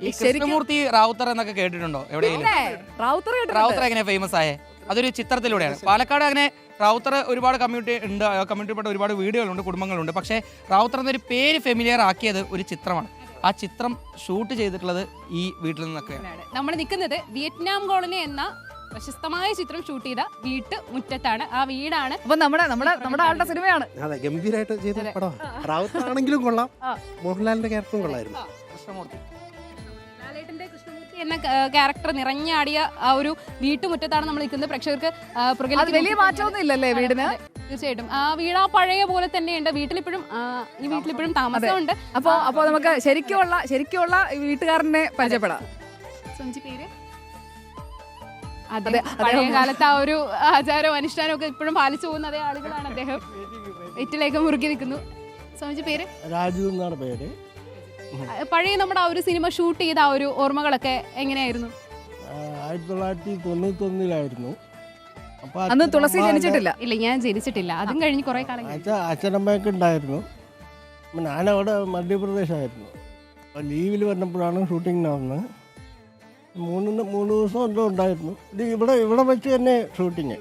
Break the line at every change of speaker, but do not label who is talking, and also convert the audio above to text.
ഈ കൃഷ്ണമൂർത്തി റാവുത്തർ എന്നൊക്കെ കേട്ടിട്ടുണ്ടോ എവിടെയെങ്കിലും? റാവുത്തർ എങ്ങനെ ഫേമസ് ആയേ? അതൊരു ചിത്രത്തിലൂടെയാണ്. പാലക്കാട് അങ്ങനെ റാവുത്തർ ഒരുപാട് കമ്മ്യൂണിറ്റിപ്പെട്ട ഒരുപാട് വീടുകളുണ്ട്, കുടുംബങ്ങളുണ്ട്. പക്ഷേ റാവുത്തർ എന്നൊരു പേര് ഫെമിലിയർ ആക്കിയത് ഒരു ചിത്രമാണ്. ആ ചിത്രം ഷൂട്ട് ചെയ്തിട്ടുള്ളത് ഈ വീട്ടിൽ നിന്നൊക്കെയാണ്.
നമ്മൾ നിൽക്കുന്നത് വിയറ്റ്നാം കോളനി എന്ന പ്രശസ്തമായ ചിത്രം ഷൂട്ട് ചെയ്ത മുറ്റത്താണ്. ആ വീടാണ്
അപ്പൊ നമ്മുടെ ആളുടെ സിനിമയാണ്.
അതെ, ഗംഭീരമായിട്ട് ചെയ്ത പടം. റാവുത്തർ ആണെങ്കിലും കൊള്ളാം, മോഹൻലാലിന്റെ ക്യാരക്ടറും കൊള്ളായിരുന്നു.
കൃഷ്ണമൂർത്തി
എന്ന ക്യാരക്ടർ നിറഞ്ഞാടിയ ആ ഒരു വീട്ടുമുറ്റത്താണ് നമ്മൾ നിൽക്കുന്നത്. പ്രേക്ഷകർക്ക്
വലിയ മാറ്റമൊന്നും ഇല്ലല്ലേ വീടിന്?
തീർച്ചയായിട്ടും ആ വീട് ആ പഴയ പോലെ തന്നെയുണ്ട്. വീട്ടിലിപ്പോഴും ഈ വീട്ടിലിപ്പോഴും താമസമുണ്ട്.
അപ്പൊ നമുക്ക് ശരിക്കുള്ള വീട്ടുകാരനെ പരിചയപ്പെടാം.
പേര് അതെ, പഴയ കാലത്ത് ആ ഒരു ആചാരവും അനുഷ്ഠാനവും ഒക്കെ ഇപ്പോഴും പാലിച്ചു പോകുന്ന അതേ ആളുകളാണ്. അദ്ദേഹം വെറ്റിലേക്ക് മുറുകി നിൽക്കുന്നു. സ്വാമിജി പേര്?
രാജു എന്നാണ് പേര്.
പഴയ നമ്മുടെ ആ ഒരു സിനിമ ഷൂട്ട് ചെയ്ത ആ ഒരു ഓർമ്മകളൊക്കെ എങ്ങനെയായിരുന്നു?
1991
അന്ന് തുളസി ജനിച്ചിട്ടില്ല.
ഇല്ല, ഞാൻ ജനിച്ചിട്ടില്ല. അതും കഴിഞ്ഞ് കുറെ കാലം
അച്ഛനമ്മയൊക്കെ ഉണ്ടായിരുന്നു. ഞാനവിടെ മധ്യപ്രദേശായിരുന്നു. അപ്പോൾ ലീവിൽ വന്നപ്പോഴാണ് ഷൂട്ടിങ്ങിന് വന്നത്. 3 ദിവസം എന്തോ ഉണ്ടായിരുന്നു. ഇവിടെ വെച്ച് തന്നെ ഷൂട്ടിങ്.